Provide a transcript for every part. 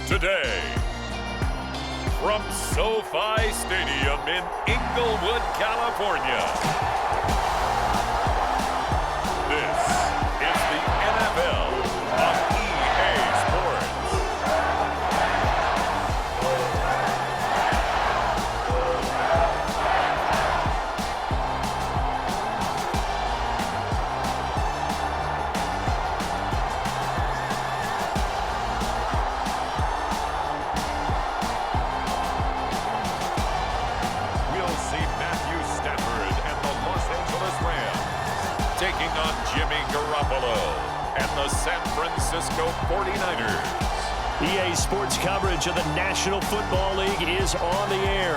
today. From SoFi Stadium in Inglewood, California, this is the NFL on EA Sports. Taking on Jimmy Garoppolo and the San Francisco 49ers. EA Sports coverage of the National Football League is on the air.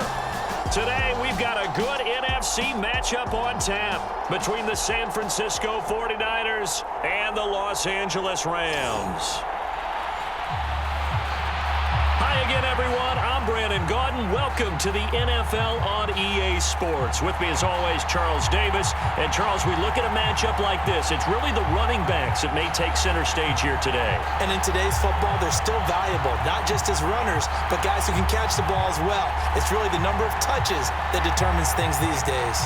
Today, we've got a good NFC matchup on tap between the San Francisco 49ers and the Los Angeles Rams. Hi again, everyone. I'm Brandon Gaudin. Welcome to the NFL on EA Sports. With me, as always, Charles Davis. And, Charles, we look at a matchup like this. It's really the running backs that may take center stage here today. And in today's football, they're still valuable, not just as runners, but guys who can catch the ball as well. It's really the number of touches that determines things these days.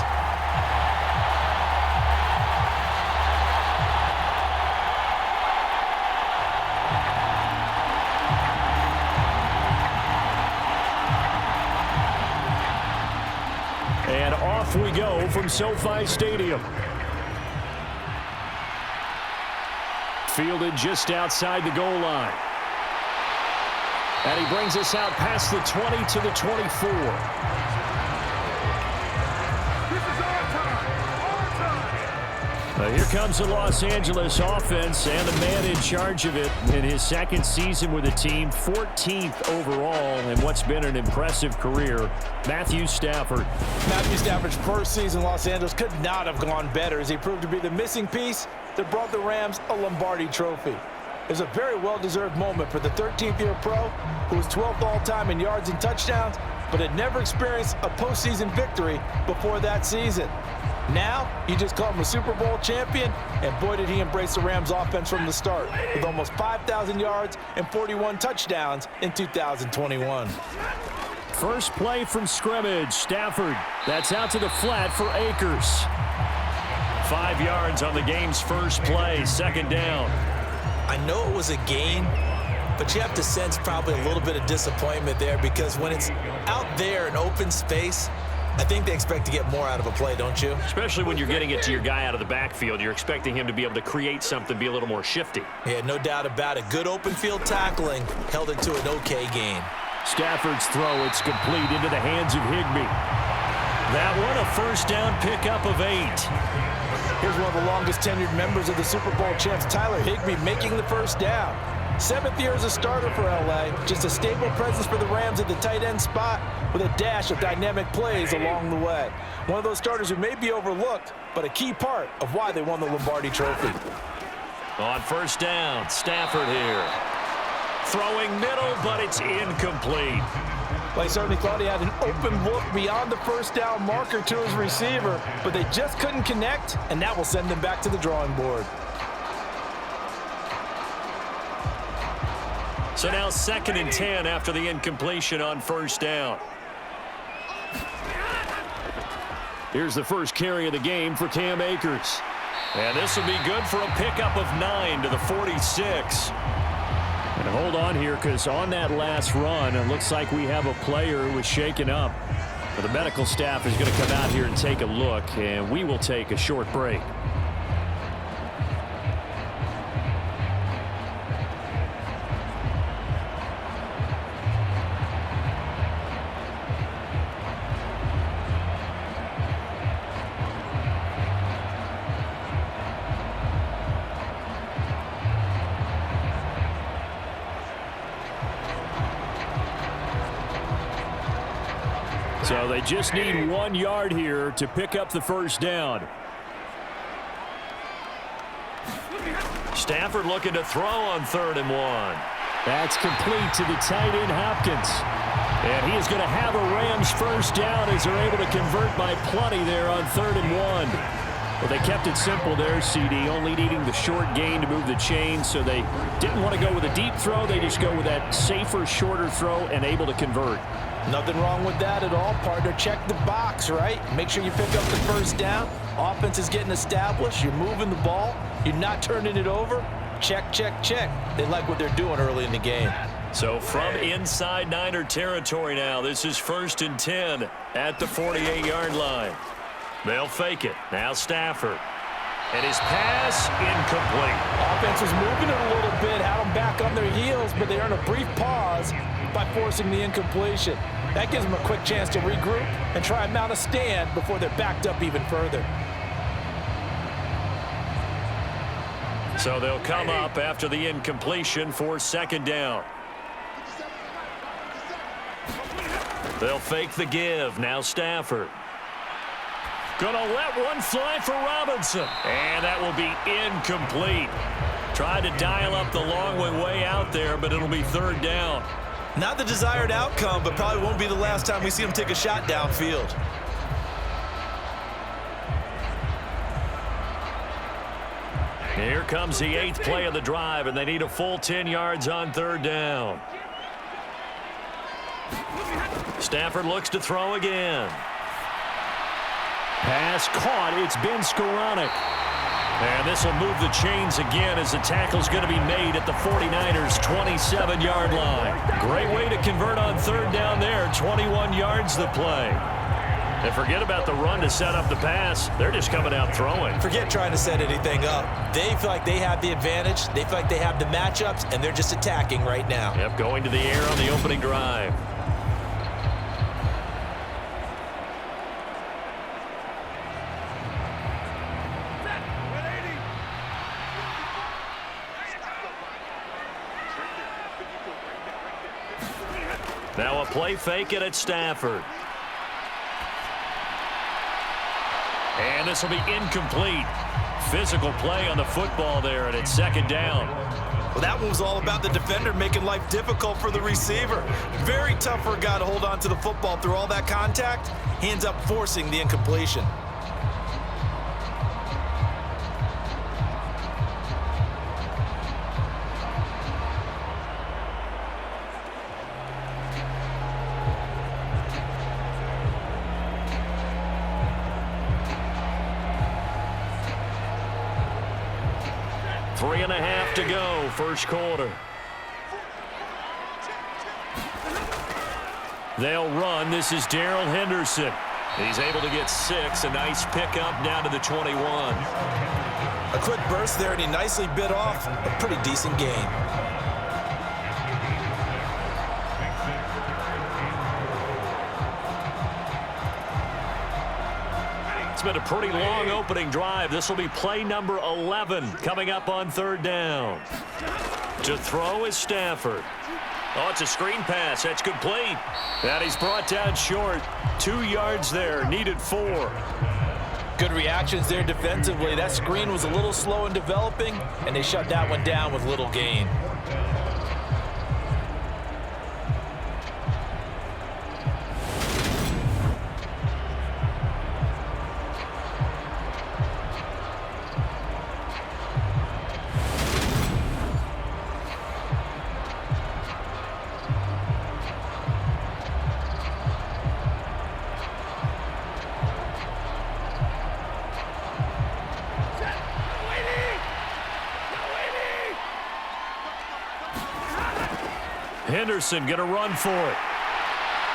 And off we go from SoFi Stadium. Fielded just outside the goal line. And he brings us out past the 20 to the 24. Here comes the Los Angeles offense and the man in charge of it in his second season with the team, 14th overall in what's been an impressive career, Matthew Stafford. Matthew Stafford's first season in Los Angeles could not have gone better as he proved to be the missing piece that brought the Rams a Lombardi trophy. It was a very well-deserved moment for the 13th-year pro who was 12th all-time in yards and touchdowns, but had never experienced a postseason victory before that season. Now, you just call him a Super Bowl champion, and boy did he embrace the Rams offense from the start, with almost 5,000 yards and 41 touchdowns in 2021. First play from scrimmage, Stafford. That's out to the flat for Akers. 5 yards on the game's first play, second down. I know it was a gain, but you have to sense probably a little bit of disappointment there because when it's out there in open space, I think they expect to get more out of a play, don't you? Especially when you're getting it to your guy out of the backfield. You're expecting him to be able to create something, be a little more shifty. Yeah, no doubt about it. Good open field tackling held it to an okay gain. Stafford's throw, it's complete into the hands of Higbee. That one, a first down pickup of 8. Here's one of the longest tenured members of the Super Bowl champs, Tyler Higbee, making the first down. 7th year as a starter for LA, just a stable presence for the Rams at the tight end spot with a dash of dynamic plays along the way. One of those starters who may be overlooked, but a key part of why they won the Lombardi trophy. On first down, Stafford here. Throwing middle, but it's incomplete. Well, he certainly thought he had an open look beyond the first down marker to his receiver, but they just couldn't connect, and that will send them back to the drawing board. So now 2nd and 10 after the incompletion on first down. Here's the first carry of the game for Cam Akers. And this will be good for a pickup of 9 to the 46. And hold on here because on that last run, it looks like we have a player who was shaken up. But the medical staff is going to come out here and take a look, and we will take a short break. So they just need 1 yard here to pick up the first down. Stafford looking to throw on 3rd and 1. That's complete to the tight end Hopkins. And he is going to have a Rams first down as they're able to convert by plenty there on 3rd and 1. Well, they kept it simple there, CD, only needing the short gain to move the chain, so they didn't want to go with a deep throw. They just go with that safer, shorter throw and able to convert. Nothing wrong with that at all, partner. Check the box, right? Make sure you pick up the first down. Offense is getting established. You're moving the ball. You're not turning it over. Check, check, check. They like what they're doing early in the game. So from inside Niner territory now, this is 1st and 10 at the 48-yard line. They'll fake it. Now Stafford. And his pass incomplete. Offense was moving it a little bit, had them back on their heels, but they earn a brief pause by forcing the incompletion. That gives them a quick chance to regroup and try and mount a stand before they're backed up even further. So they'll come up after the incompletion for 2nd down. They'll fake the give. Now Stafford. Gonna let one fly for Robinson. And that will be incomplete. Tried to dial up the long way out there, but it'll be 3rd down. Not the desired outcome, but probably won't be the last time we see him take a shot downfield. Here comes the 8th play of the drive, and they need a full 10 yards on 3rd down. Stafford looks to throw again. Pass caught. It's been Skoranek. And this will move the chains again as the tackle's going to be made at the 49ers' 27-yard line. Great way to convert on 3rd down there. 21 yards the play. And forget about the run to set up the pass. They're just coming out throwing. Forget trying to set anything up. They feel like they have the advantage. They feel like they have the matchups, and they're just attacking right now. Yep, going to the air on the opening drive. Now a play fake it at Stafford. And this will be incomplete. Physical play on the football there, and it's 2nd down. Well, that one was all about the defender making life difficult for the receiver. Very tough for a guy to hold on to the football through all that contact. He ends up forcing the incompletion. Three and a half to go, 1st quarter. They'll run. This is Darrell Henderson. He's able to get 6. A nice pickup down to the 21. A quick burst there, and he nicely bit off a pretty decent gain. It's been a pretty long opening drive. This will be play number 11 coming up on 3rd down. To throw is Stafford. Oh, it's a screen pass. That's complete. And he's brought down short. 2 yards there. Needed 4. Good reactions there defensively. That screen was a little slow in developing, and they shut that one down with little gain. Henderson going to run for it.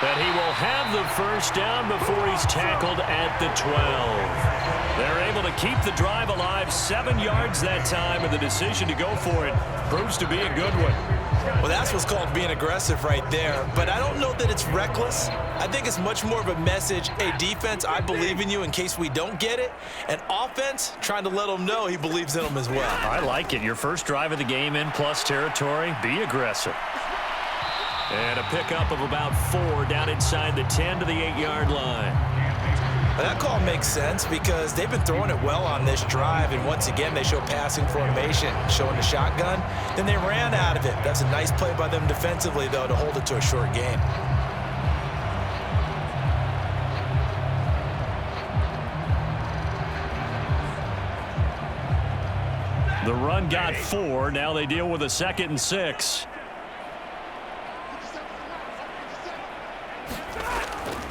And he will have the 1st down before he's tackled at the 12. They're able to keep the drive alive. 7 yards that time, and the decision to go for it proves to be a good one. Well, that's what's called being aggressive right there. But I don't know that it's reckless. I think it's much more of a message. Hey, defense, I believe in you in case we don't get it. And offense, trying to let them know he believes in them as well. I like it. Your first drive of the game in plus territory. Be aggressive. And a pickup of about 4 down inside the 10 to the 8-yard line. That call makes sense because they've been throwing it well on this drive, and once again they show passing formation, showing the shotgun. Then they ran out of it. That's a nice play by them defensively, though, to hold it to a short gain. run got 4. Now they deal with a 2nd and 6.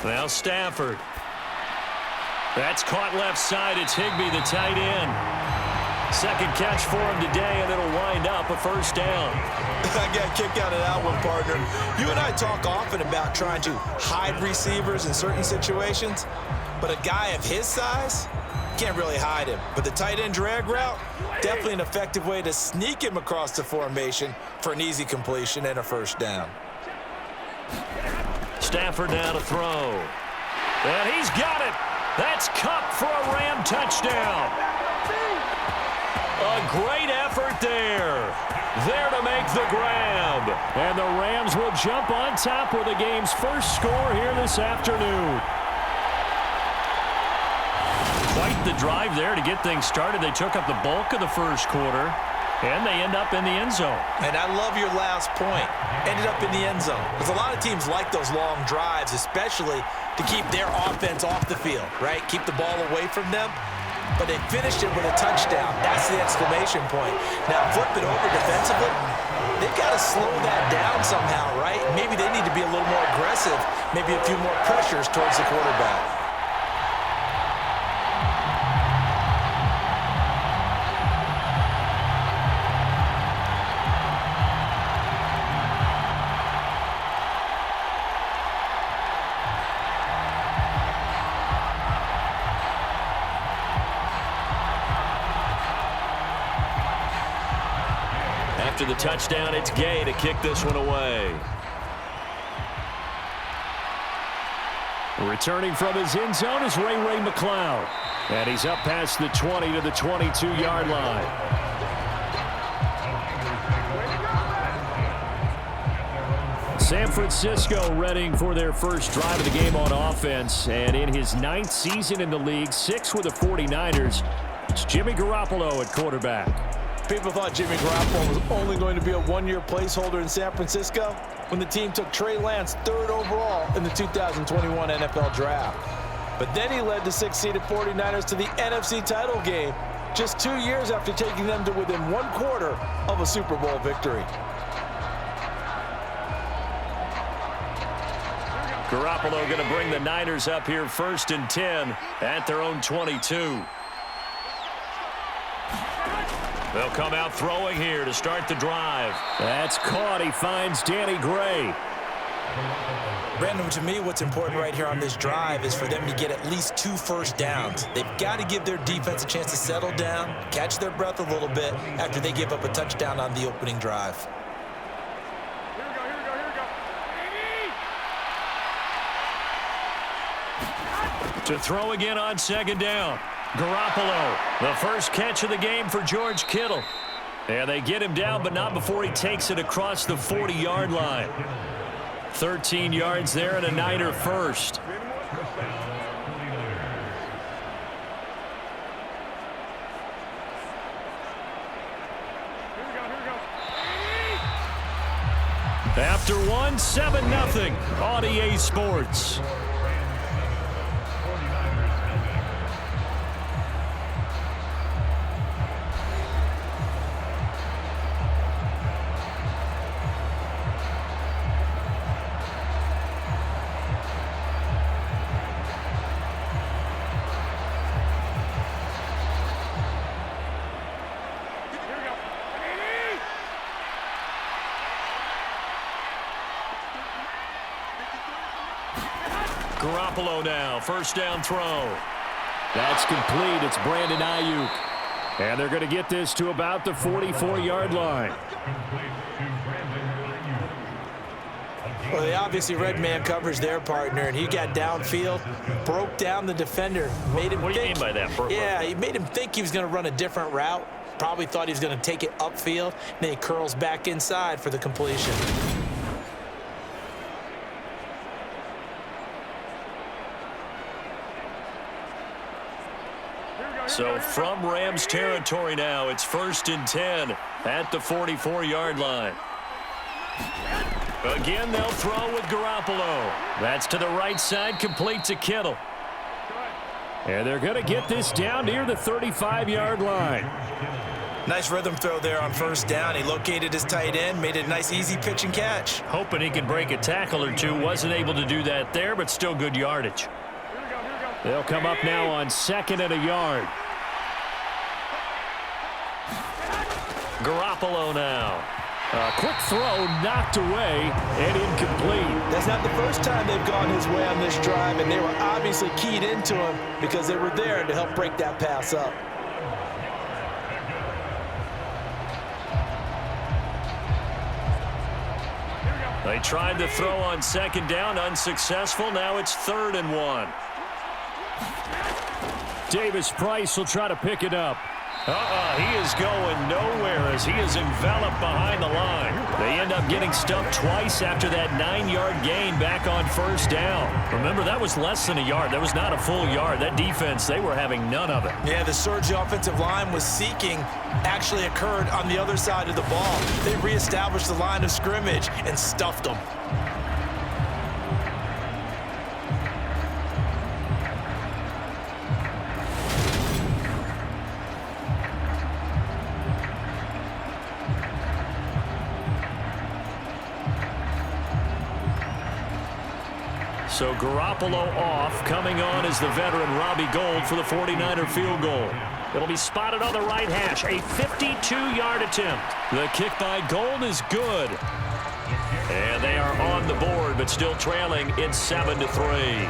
Now Stafford. That's caught left side. It's Higbee, the tight end. 2nd catch for him today, and it'll wind up a first down. I got a kick out of that one, partner. You and I talk often about trying to hide receivers in certain situations, but a guy of his size can't really hide him. But the tight end drag route, definitely an effective way to sneak him across the formation for an easy completion and a first down. Stafford now to throw. And he's got it. That's Kupp for a Ram touchdown. A great effort there. There to make the grab. And the Rams will jump on top with the game's first score here this afternoon. Quite the drive there to get things started. They took up the bulk of the first quarter, and they end up in the end zone. And I love your last point. Ended up in the end zone. Because a lot of teams like those long drives, especially to keep their offense off the field, right? Keep the ball away from them. But they finished it with a touchdown. That's the exclamation point. Now flip it over defensively. They've got to slow that down somehow, right? Maybe they need to be a little more aggressive. Maybe a few more pressures towards the quarterback. After the touchdown, it's Gay to kick this one away. Returning from his end zone is Ray McCloud. And he's up past the 20 to the 22-yard line. San Francisco readying for their first drive of the game on offense. And in his 9th season in the league, 6 with the 49ers, it's Jimmy Garoppolo at quarterback. People thought Jimmy Garoppolo was only going to be a one-year placeholder in San Francisco when the team took Trey Lance 3rd overall in the 2021 NFL Draft. But then he led the 6-seeded 49ers to the NFC title game just 2 years after taking them to within 1/4 of a Super Bowl victory. Garoppolo going to bring the Niners up here 1st and 10 at their own 22. They'll come out throwing here to start the drive. That's caught. He finds Danny Gray. Brandon, to me, what's important right here on this drive is for them to get at least 2 first downs. They've got to give their defense a chance to settle down, catch their breath a little bit after they give up a touchdown on the opening drive. To throw again on 2nd down. Garoppolo, the first catch of the game for George Kittle. And they get him down, but not before he takes it across the 40-yard line. 13 yards there and a Niner first. After one, 7-0 on EA Sports. Garoppolo now, first down throw. That's complete. It's Brandon Ayuk. And they're going to get this to about the 44-yard line. Well, they obviously read man coverage their partner, and he got downfield, broke down the defender, made him What do you mean by that? Yeah, he made him think he was going to run a different route. Probably thought he was going to take it upfield. Then he curls back inside for the completion. So from Rams territory now, it's 1st and 10 at the 44-yard line. Again, they'll throw with Garoppolo. That's to the right side, complete to Kittle. And they're going to get this down near the 35-yard line. Nice rhythm throw there on first down. He located his tight end, made it a nice, easy pitch and catch. Hoping he could break a tackle or two. Wasn't able to do that there, but still good yardage. They'll come up now on 2nd and a yard. Garoppolo now. A quick throw knocked away and incomplete. That's not the first time they've gone his way on this drive, and they were obviously keyed into him because they were there to help break that pass up. They tried to throw on 2nd down, unsuccessful. Now it's 3rd and 1. Davis Price will try to pick it up. He is going nowhere as he is enveloped behind the line. They end up getting stumped twice after that 9-yard gain back on first down. Remember, that was less than a yard. That was not a full yard. That defense, they were having none of it. Yeah, the surge the offensive line was seeking actually occurred on the other side of the ball. They reestablished the line of scrimmage and stuffed them. So Garoppolo off. Coming on is the veteran Robbie Gould for the 49er field goal. It'll be spotted on the right hash. A 52-yard attempt. The kick by Gould is good. And they are on the board, but still trailing. It's 7-3.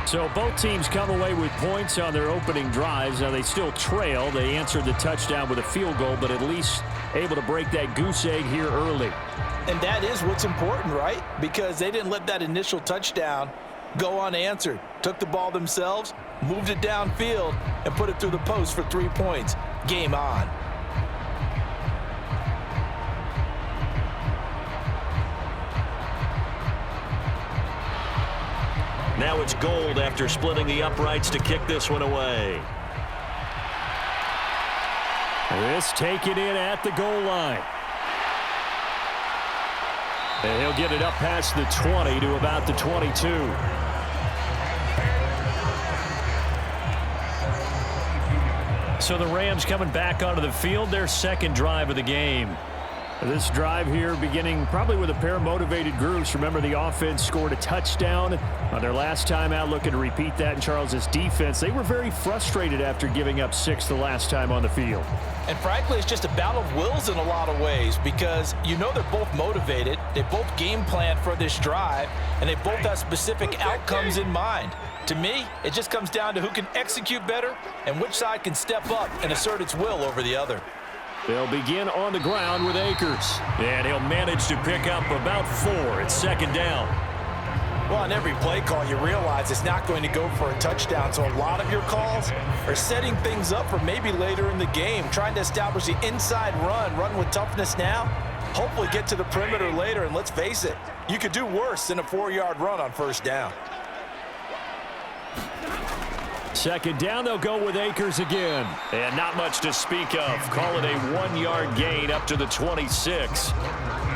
So both teams come away with points on their opening drives. Now they still trail. They answered the touchdown with a field goal, but at least able to break that goose egg here early. And that is what's important, right? Because they didn't let that initial touchdown go unanswered. Took the ball themselves, moved it downfield, and put it through the post for 3 points. Game on. Now it's Gould after splitting the uprights to kick this one away. This taken in at the goal line. And he'll get it up past the 20 to about the 22. So the Rams coming back onto the field, their 2nd drive of the game. This drive here beginning probably with a pair of motivated groups. Remember, the offense scored a touchdown on their last time out, looking to repeat that in Charles's defense. They were very frustrated after giving up 6 the last time on the field. And frankly, it's just a battle of wills in a lot of ways because you know they're both motivated. They both game plan for this drive, and they both have specific outcomes in mind. To me, it just comes down to who can execute better and which side can step up and assert its will over the other. They'll begin on the ground with Akers. And he'll manage to pick up about 4. It's 2nd down. Well, on every play call, you realize it's not going to go for a touchdown. So a lot of your calls are setting things up for maybe later in the game, trying to establish the inside run with toughness now, hopefully get to the perimeter later. And let's face it, you could do worse than a 4-yard run on first down. 2nd down, they'll go with Akers again. And not much to speak of. Call it a 1-yard gain up to the 26.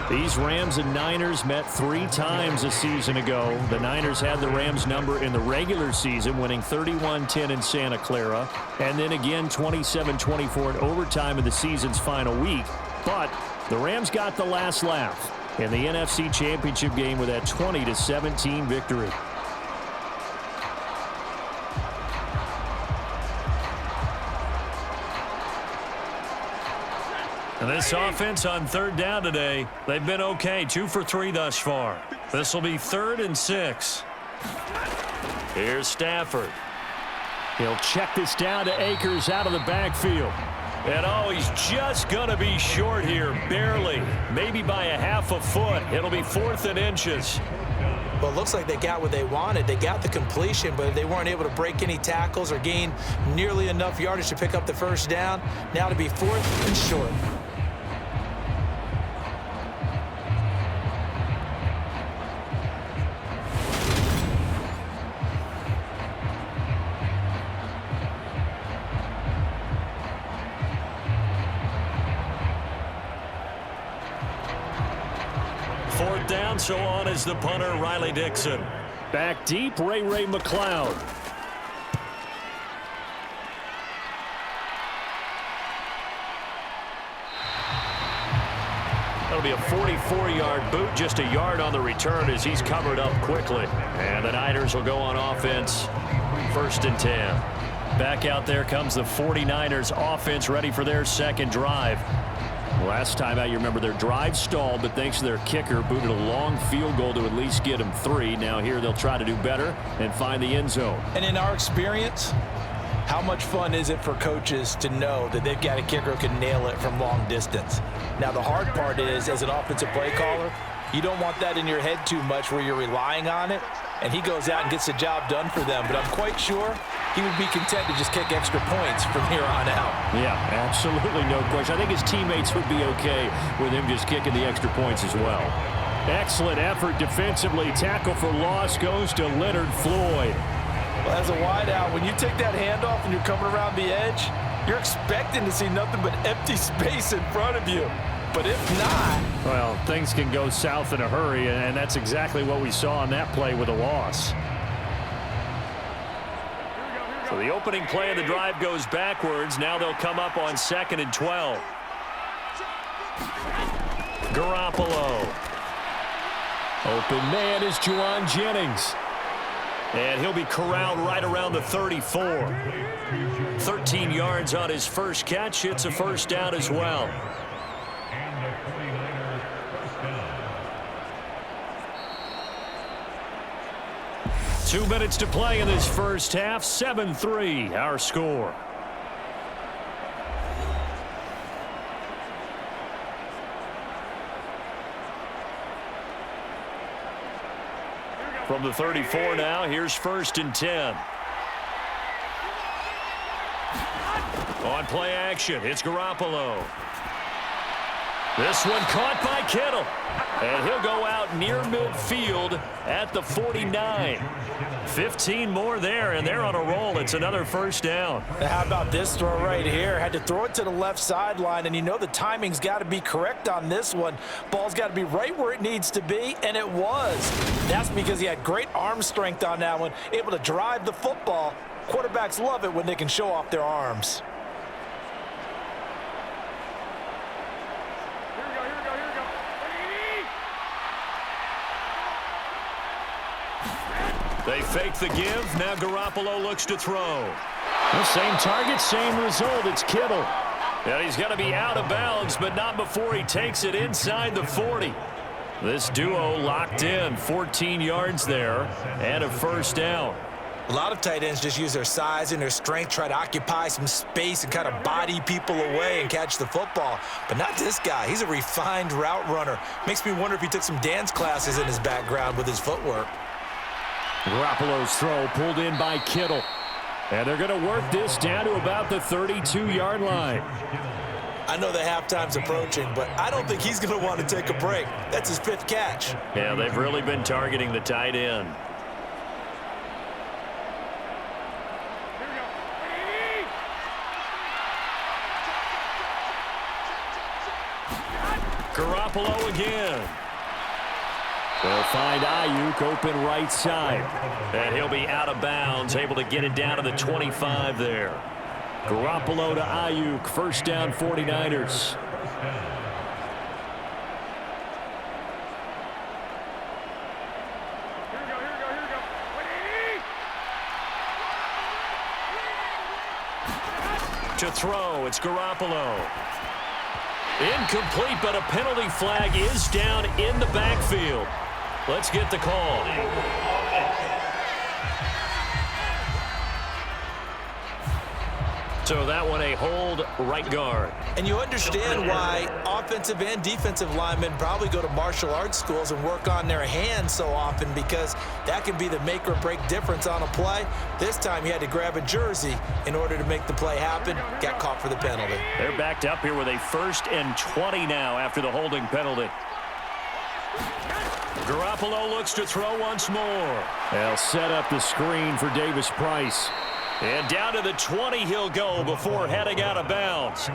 These Rams and Niners met 3 times a season ago. The Niners had the Rams number in the regular season, winning 31-10 in Santa Clara. And then again 27-24 in overtime in the season's final week. But the Rams got the last laugh in the NFC Championship game with that 20-17 victory. And this offense on 3rd down today, they've been okay. 2 for 3 thus far. This will be 3rd and 6. Here's Stafford. He'll check this down to Akers out of the backfield. And he's just going to be short here, barely. Maybe by a half a foot. It'll be 4th and inches. Well, it looks like they got what they wanted. They got the completion, but they weren't able to break any tackles or gain nearly enough yardage to pick up the first down. Now to be 4th and short. Down, so on is the punter, Riley Dixon. Back deep, Ray McLeod. That'll be a 44-yard boot, just a yard on the return as he's covered up quickly. And the Niners will go on offense, 1st and 10. Back out there comes the 49ers offense, ready for their second drive. Last time out, you remember their drive stalled, but thanks to their kicker, booted a long field goal to at least get them 3. Now here they'll try to do better and find the end zone. And in our experience, how much fun is it for coaches to know that they've got a kicker who can nail it from long distance? Now, the hard part is, as an offensive play caller, you don't want that in your head too much where you're relying on it, and he goes out and gets the job done for them. But I'm quite sure he would be content to just kick extra points from here on out. Yeah, absolutely no question. I think his teammates would be okay with him just kicking the extra points as well. Excellent effort defensively. Tackle for loss goes to Leonard Floyd. Well, as a wideout, when you take that handoff and you're coming around the edge, you're expecting to see nothing but empty space in front of you. But if not, well, things can go south in a hurry, and that's exactly what we saw on that play with a loss. So the opening play of the drive goes backwards. Now they'll come up on 2nd and 12. Garoppolo. Open man is Juwan Jennings. And he'll be corralled right around the 34. 13 yards on his first catch. It's a first down as well. Two minutes to play in this first half. 7-3, our score. From the 34 now, here's 1st and 10. On play action, it's Garoppolo. This one caught by Kittle. And he'll go out near midfield at the 49. 15 more there, and they're on a roll. It's another first down. How about this throw right here? Had to throw it to the left sideline, and you know the timing's got to be correct on this one. Ball's got to be right where it needs to be, and it was. That's because he had great arm strength on that one, able to drive the football. Quarterbacks love it when they can show off their arms. They fake the give. Now Garoppolo looks to throw. The same target, same result. It's Kittle. And he's going to be out of bounds, but not before he takes it inside the 40. This duo locked in. 14 yards there and a first down. A lot of tight ends just use their size and their strength, try to occupy some space and kind of body people away and catch the football. But not this guy. He's a refined route runner. Makes me wonder if he took some dance classes in his background with his footwork. Garoppolo's throw pulled in by Kittle. And they're going to work this down to about the 32-yard line. I know the halftime's approaching, but I don't think he's going to want to take a break. That's his 5th catch. Yeah, they've really been targeting the tight end. Garoppolo again. They'll find Ayuk open right side. And he'll be out of bounds, able to get it down to the 25 there. Garoppolo to Ayuk, first down 49ers. To throw, it's Garoppolo. Incomplete, but a penalty flag is down in the backfield. Let's get the call. So that one a hold, right guard. And you understand why offensive and defensive linemen probably go to martial arts schools and work on their hands so often, because that can be the make or break difference on a play. This time he had to grab a jersey in order to make the play happen. Got caught for the penalty. They're backed up here with a 1st and 20 now after the holding penalty. Garoppolo looks to throw once more. They'll set up the screen for Davis Price. And down to the 20 he'll go before heading out of bounds.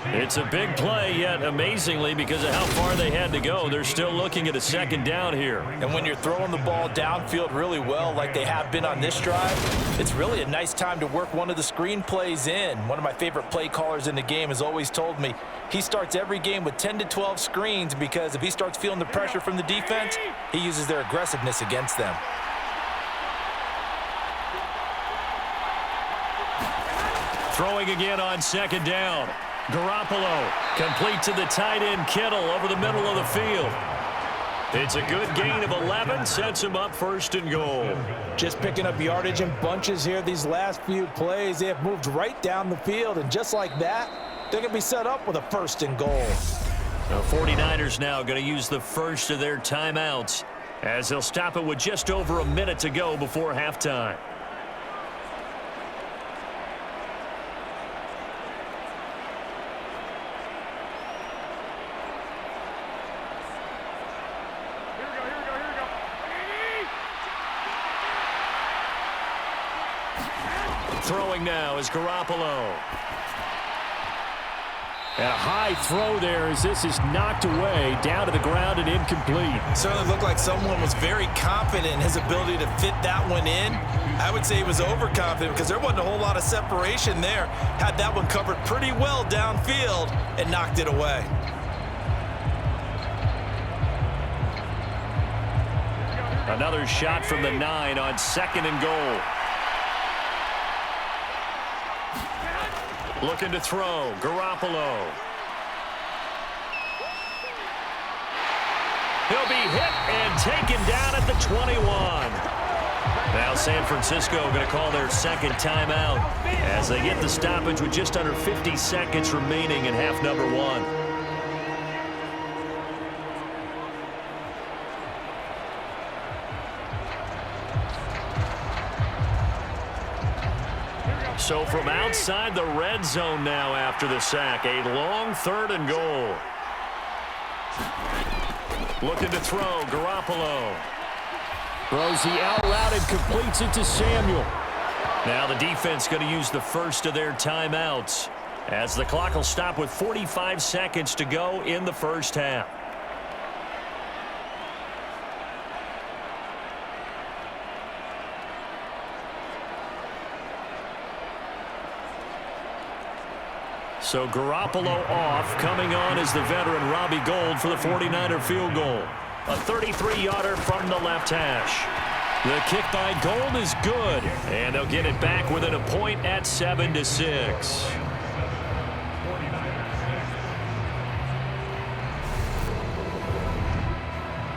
It's a big play, yet amazingly, because of how far they had to go, they're still looking at a second down here. And when you're throwing the ball downfield really well like they have been on this drive, it's really a nice time to work one of the screen plays in. One of my favorite play callers in the game has always told me he starts every game with 10 to 12 screens because if he starts feeling the pressure from the defense, he uses their aggressiveness against them. Throwing again on second down. Garoppolo complete to the tight end Kittle over the middle of the field. It's a good gain of 11, sets him up first and goal. Just picking up yardage in bunches here these last few plays. They have moved right down the field, and just like that, they're going to be set up with a first and goal. The 49ers now going to use the first of their timeouts as they'll stop it with just over a minute to go before halftime. Throwing now is Garoppolo. And a high throw there as this is knocked away, down to the ground and incomplete. Certainly looked like someone was very confident in his ability to fit that one in. I would say he was overconfident because there wasn't a whole lot of separation there. Had that one covered pretty well downfield and knocked it away. Another shot from the 9 on second and goal. Looking to throw, Garoppolo. He'll be hit and taken down at the 21. Now San Francisco going to call their second timeout as they get the stoppage with just under 50 seconds remaining in half number 1. So from outside the red zone now after the sack, a long third and goal. Looking to throw, Garoppolo. Throws the out route and completes it to Samuel. Now the defense going to use the first of their timeouts as the clock will stop with 45 seconds to go in the first half. So Garoppolo off. Coming on is the veteran Robbie Gould for the 49er field goal. A 33-yarder from the left hash. The kick by Gould is good, and they'll get it back within a point at 7-6.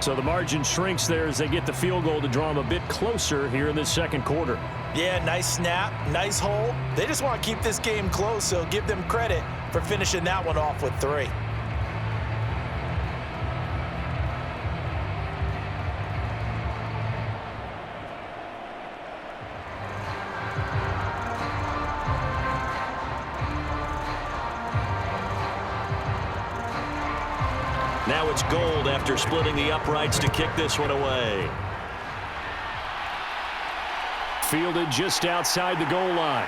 So the margin shrinks there as they get the field goal to draw them a bit closer here in this second quarter. Yeah, nice snap, nice hole. They just want to keep this game close, so give them credit for finishing that one off with 3. Now it's Gould after splitting the uprights to kick this one away. Fielded just outside the goal line.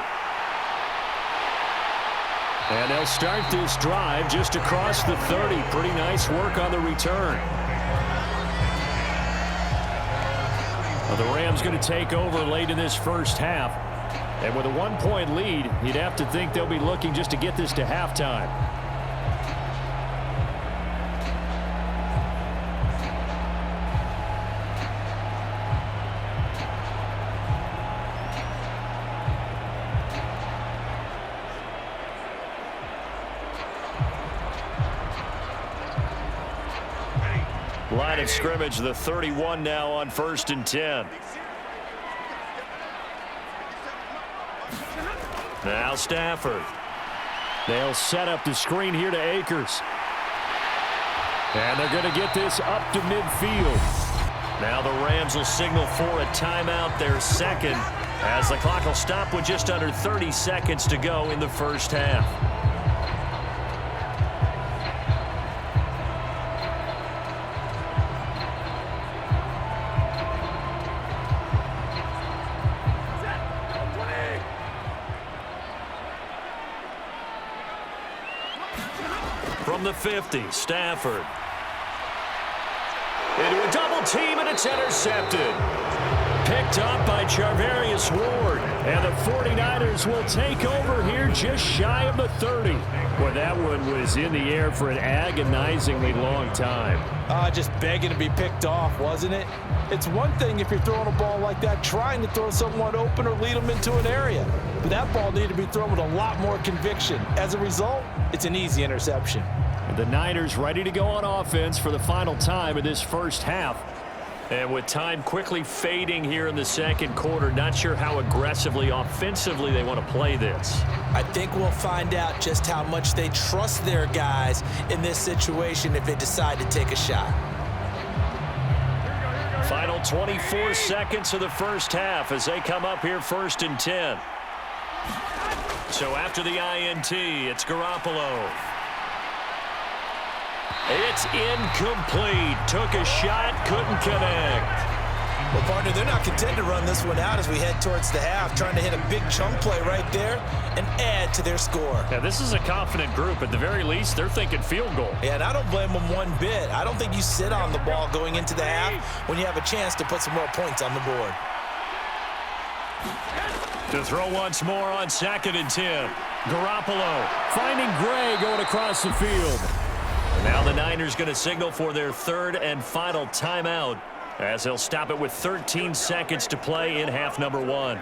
And they'll start this drive just across the 30. Pretty nice work on the return. Well, the Rams going to take over late in this first half. And with a 1-point lead, you'd have to think they'll be looking just to get this to halftime. Line of scrimmage, the 31 now on 1st and 10. Now Stafford. They'll set up the screen here to Akers. And they're going to get this up to midfield. Now the Rams will signal for a timeout, their second, as the clock will stop with just under 30 seconds to go in the first half. From the 50, Stafford. Into a double team, and it's intercepted. Picked up by Charvarius Ward. And the 49ers will take over here just shy of the 30. Well, that one was in the air for an agonizingly long time. Just begging to be picked off, wasn't it? It's one thing if you're throwing a ball like that, trying to throw someone open or lead them into an area. But that ball needed to be thrown with a lot more conviction. As a result, it's an easy interception. The Niners ready to go on offense for the final time of this first half. And with time quickly fading here in the second quarter, not sure how aggressively, offensively they want to play this. I think we'll find out just how much they trust their guys in this situation if they decide to take a shot. Final 24 seconds of the first half as they come up here 1st and 10. So after the INT, it's Garoppolo. It's incomplete. Took a shot, couldn't connect. Well, partner, they're not content to run this one out as we head towards the half, trying to hit a big chunk play right there and add to their score. Yeah, this is a confident group. At the very least, they're thinking field goal. Yeah, and I don't blame them one bit. I don't think you sit on the ball going into the half when you have a chance to put some more points on the board. To throw once more on 2nd and 10. Garoppolo finding Gray going across the field. Now the Niners going to signal for their 3rd and final timeout as they'll stop it with 13 seconds to play in half number 1.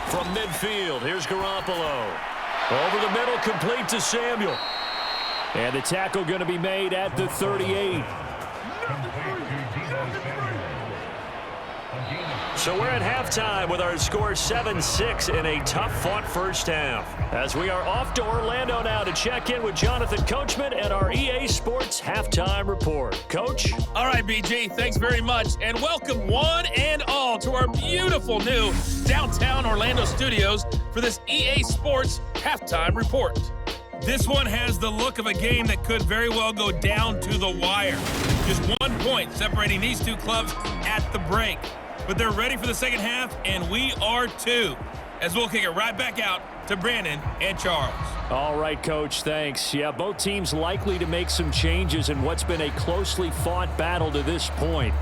From midfield, here's Garoppolo. Over the middle, complete to Samuel. And the tackle going to be made at the 38. So we're at halftime with our score 7-6 in a tough-fought first half. As we are off to Orlando now to check in with Jonathan Coachman and our EA Sports Halftime Report. Coach? All right, BG, thanks very much. And welcome one and all to our beautiful new downtown Orlando studios for this EA Sports Halftime Report. This one has the look of a game that could very well go down to the wire. Just 1 point separating these two clubs at the break. But they're ready for the second half, and we are too, as we'll kick it right back out to Brandon and Charles. All right, Coach, thanks. Yeah, both teams likely to make some changes in what's been a closely fought battle to this point.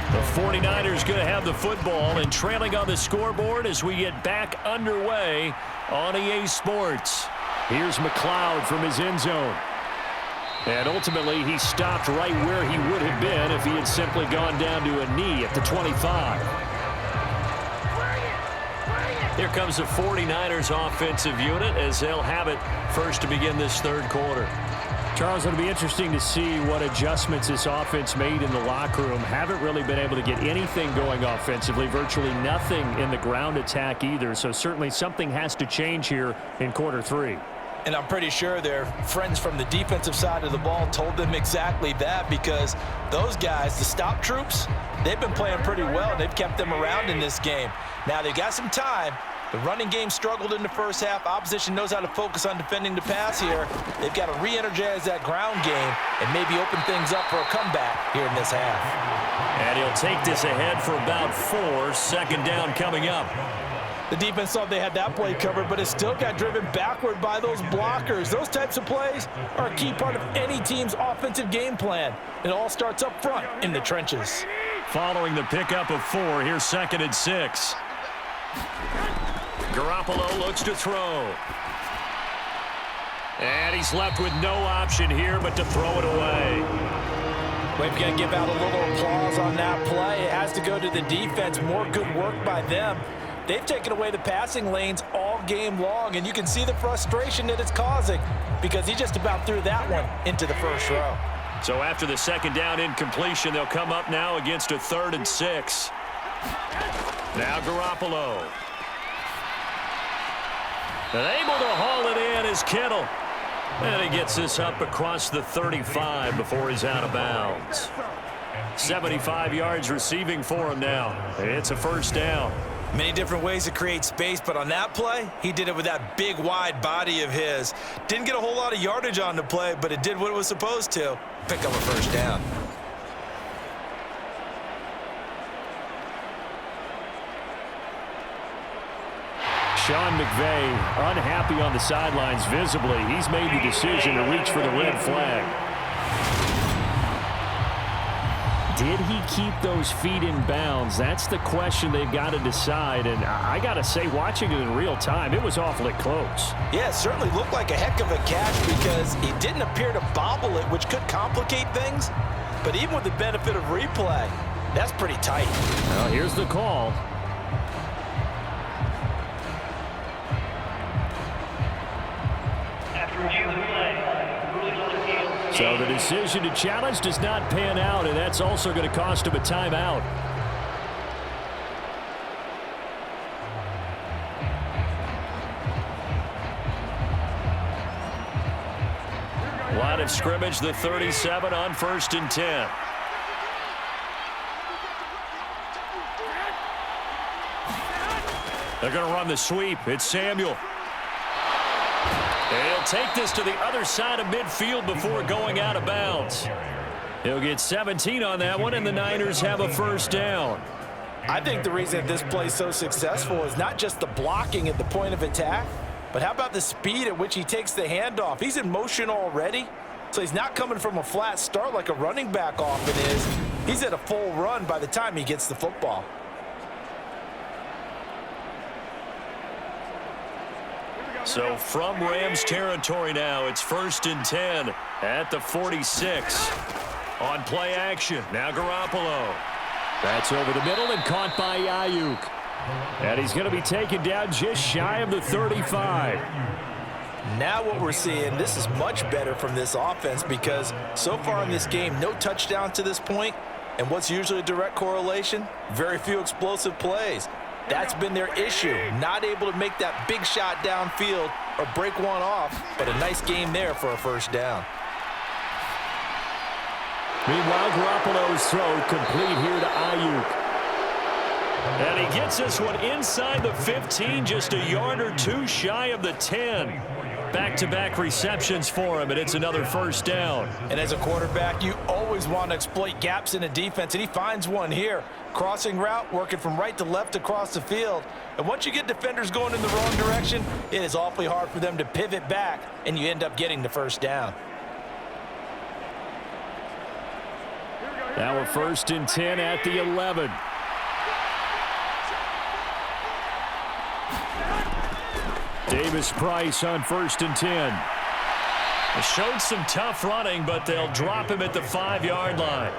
The 49ers going to have the football and trailing on the scoreboard as we get back underway on EA Sports. Here's McLeod from his end zone. And ultimately, he stopped right where he would have been if he had simply gone down to a knee at the 25. Here comes the 49ers offensive unit as they'll have it first to begin this third quarter. Charles, it'll be interesting to see what adjustments this offense made in the locker room. Haven't really been able to get anything going offensively, virtually nothing in the ground attack either. So certainly something has to change here in quarter 3. And I'm pretty sure their friends from the defensive side of the ball told them exactly that, because those guys, the stop troops, they've been playing pretty well. They've kept them around in this game. Now they've got some time. The running game struggled in the first half. Opposition knows how to focus on defending the pass here. They've got to re-energize that ground game and maybe open things up for a comeback here in this half. And he'll take this ahead for about 4. Second down coming up. The defense thought they had that play covered, but it still got driven backward by those blockers. Those types of plays are a key part of any team's offensive game plan. It all starts up front in the trenches. Following the pickup of 4, here's 2nd and 6. Garoppolo looks to throw. And he's left with no option here but to throw it away. We've got to give out a little applause on that play. It has to go to the defense. More good work by them. They've taken away the passing lanes all game long, and you can see the frustration that it's causing because he just about threw that one into the first row. So after the second down incompletion, they'll come up now against a 3rd and 6. Now Garoppolo. And able to haul it in is Kittle. And he gets this up across the 35 before he's out of bounds. 75 yards receiving for him now. It's a first down. Many different ways to create space, but on that play, he did it with that big, wide body of his. Didn't get a whole lot of yardage on the play, but it did what it was supposed to. Pick up a first down. Sean McVay unhappy on the sidelines visibly. He's made the decision to reach for the red flag. Did he keep those feet in bounds? That's the question they've got to decide. And I got to say, watching it in real time, it was awfully close. Yeah, it certainly looked like a heck of a catch because he didn't appear to bobble it, which could complicate things. But even with the benefit of replay, that's pretty tight. Well, here's the call. So the decision to challenge does not pan out, and that's also going to cost him a timeout. Line of scrimmage, the 37 on 1st and 10. They're going to run the sweep. It's Samuel. And he'll take this to the other side of midfield before going out of bounds. He'll get 17 on that one, and the Niners have a first down. I think the reason that this play is so successful is not just the blocking at the point of attack, but how about the speed at which he takes the handoff? He's in motion already, so he's not coming from a flat start like a running back often is. He's at a full run by the time he gets the football. So from Rams territory now, it's 1st and 10 at the 46. On play action, now Garoppolo. That's over the middle and caught by Ayuk. And he's going to be taken down just shy of the 35. Now what we're seeing, this is much better from this offense because so far in this game, no touchdown to this point. And what's usually a direct correlation? Very few explosive plays. That's been their issue, not able to make that big shot downfield or break one off, but a nice game there for a first down. Meanwhile, Garoppolo's throw complete here to Ayuk. And he gets this one inside the 15, just a yard or two shy of the 10. Back-to-back receptions for him, and it's another first down. And as a quarterback, you always want to exploit gaps in a defense, and he finds one here. Crossing route, working from right to left across the field. And once you get defenders going in the wrong direction, it is awfully hard for them to pivot back, and you end up getting the first down. Now a 1st and 10 at the 11. Davis-Price on 1st and 10. They showed some tough running, but they'll drop him at the 5-yard line.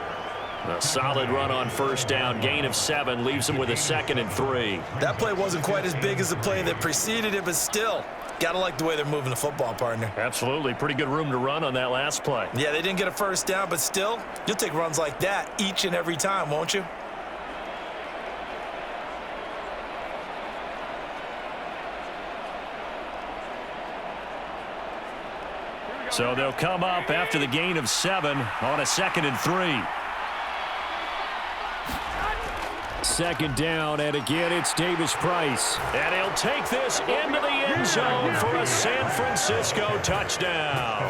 A solid run on first down, gain of 7, leaves him with a 2nd and 3. That play wasn't quite as big as the play that preceded it, but still, gotta like the way they're moving the football, partner. Absolutely. Pretty good room to run on that last play. Yeah, they didn't get a first down, but still, you'll take runs like that each and every time, won't you? So they'll come up after the gain of 7 on a 2nd and 3. 2nd down, and again, it's Davis-Price. And he'll take this into the end zone for a San Francisco touchdown.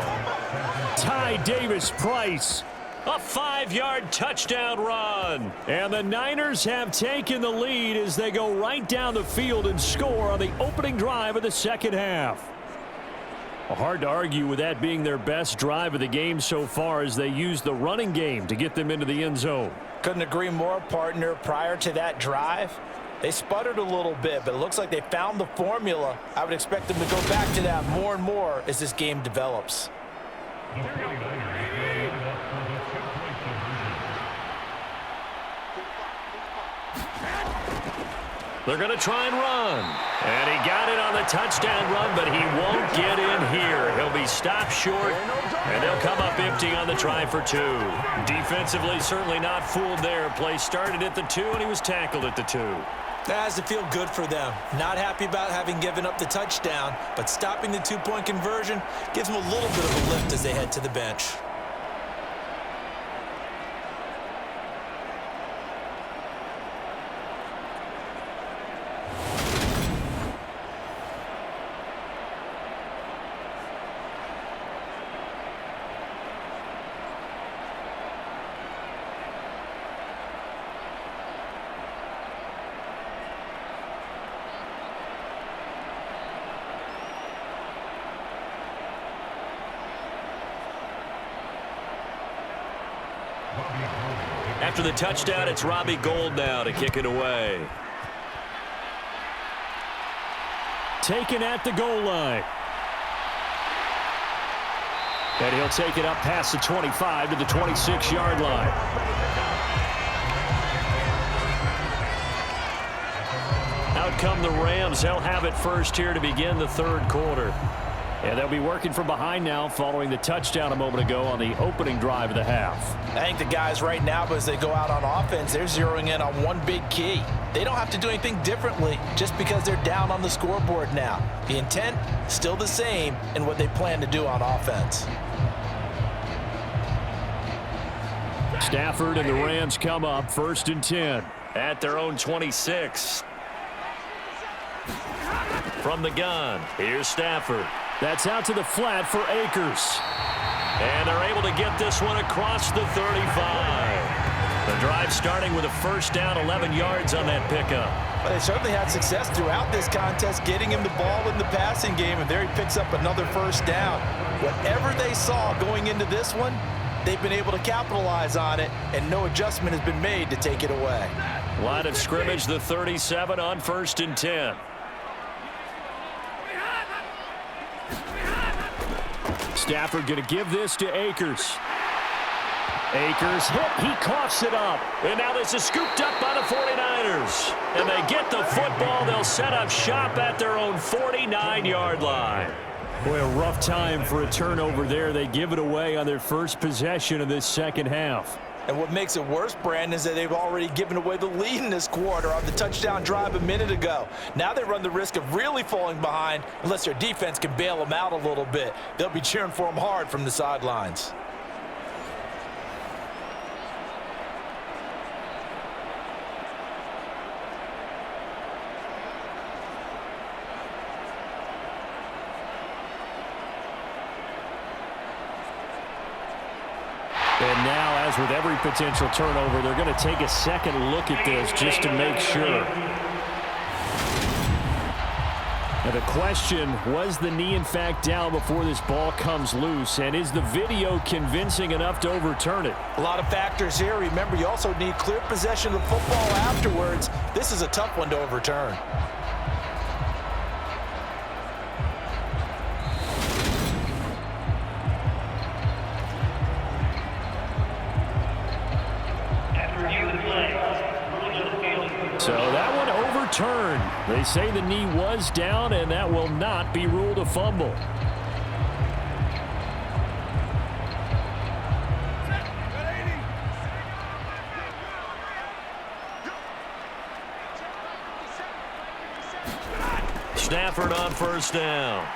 Ty Davis-Price, a 5-yard touchdown run. And the Niners have taken the lead as they go right down the field and score on the opening drive of the second half. Hard to argue with that being their best drive of the game so far as they use the running game to get them into the end zone. Couldn't agree more, partner. Prior to that drive, they sputtered a little bit, but it looks like they found the formula. I would expect them to go back to that more and more as this game develops. They're going to try and run. And he got it on the touchdown run, but he won't get in here. He'll be stopped short, and they'll come up empty on the try for 2. Defensively, certainly not fooled there. Play started at the 2, and he was tackled at the 2. That has to feel good for them. Not happy about having given up the touchdown, but stopping the 2-point conversion gives them a little bit of a lift as they head to the bench. After the touchdown, it's Robbie Gould now to kick it away. Taken at the goal line. And he'll take it up past the 25 to the 26-yard line. Out come the Rams. They'll have it first here to begin the third quarter. And they'll be working from behind now following the touchdown a moment ago on the opening drive of the half. I think the guys right now, as they go out on offense, they're zeroing in on one big key. They don't have to do anything differently just because they're down on the scoreboard now. The intent, still the same in what they plan to do on offense. Stafford and the Rams come up 1st and 10 at their own 26. From the gun, here's Stafford. That's out to the flat for Akers. And they're able to get this one across the 35. The drive starting with a first down, 11 yards on that pickup. Well, they certainly had success throughout this contest getting him the ball in the passing game, and there he picks up another first down. Whatever they saw going into this one, they've been able to capitalize on it, and no adjustment has been made to take it away. Line of scrimmage, the 37 on 1st and 10. Stafford going to give this to Akers. Akers hit. He coughs it up. And now this is scooped up by the 49ers. And they get the football. They'll set up shop at their own 49-yard line. Boy, a rough time for a turnover there. They give it away on their first possession of this second half. And what makes it worse, Brandon, is that they've already given away the lead in this quarter on the touchdown drive a minute ago. Now they run the risk of really falling behind unless their defense can bail them out a little bit. They'll be cheering for them hard from the sidelines. And now, as with every potential turnover, they're going to take a second look at this just to make sure. Now the question, was the knee in fact down before this ball comes loose? And is the video convincing enough to overturn it? A lot of factors here. Remember, you also need clear possession of the football afterwards. This is a tough one to overturn. So that one overturned. They say the knee was down, and that will not be ruled a fumble. Stafford on first down.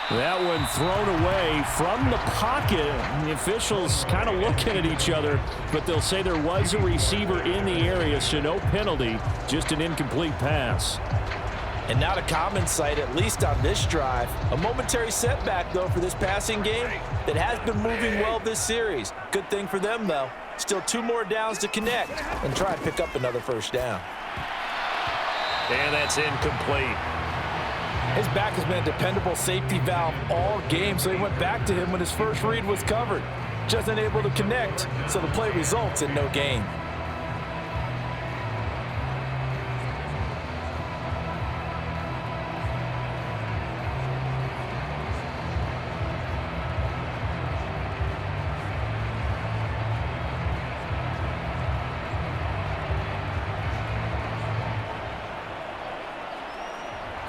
That one thrown away from the pocket. The officials kind of looking at each other, but they'll say there was a receiver in the area, so no penalty, just an incomplete pass. And not a common sight, at least on this drive. A momentary setback, though, for this passing game that has been moving well this series. Good thing for them, though. Still 2 more downs to connect and try and pick up another first down. And that's incomplete. His back has been a dependable safety valve all game, so he went back to him when his first read was covered. Just unable to connect, so the play results in no gain.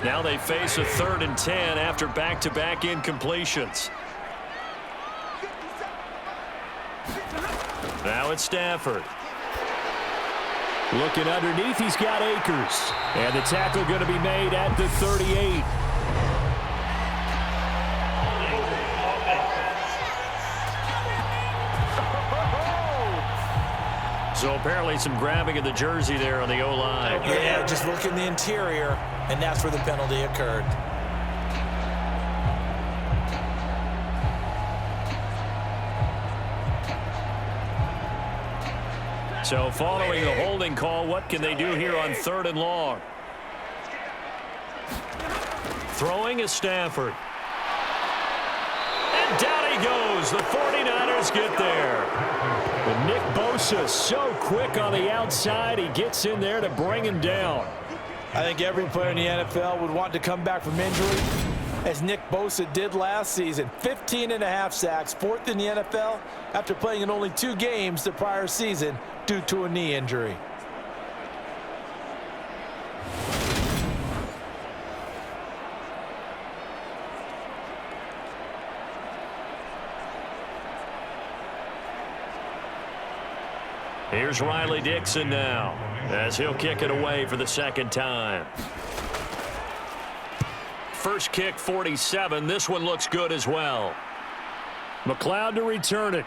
Now they face a 3rd and 10 after back-to-back incompletions. Now it's Stafford. Looking underneath, he's got Akers. And the tackle going to be made at the 38. So apparently some grabbing of the jersey there on the O-line. Yeah, just look in the interior, and that's where the penalty occurred. So following the holding call, what can they do here on 3rd and long? Throwing is Stafford. And down he goes. The 49ers get there. But Nick Bosa so quick on the outside, he gets in there to bring him down. I think every player in the NFL would want to come back from injury, as Nick Bosa did last season. 15.5 sacks, 4th in the NFL, after playing in only 2 games the prior season due to a knee injury. Here's Riley Dixon now, as he'll kick it away for the 2nd time. First kick, 47. This one looks good as well. McLeod to return it.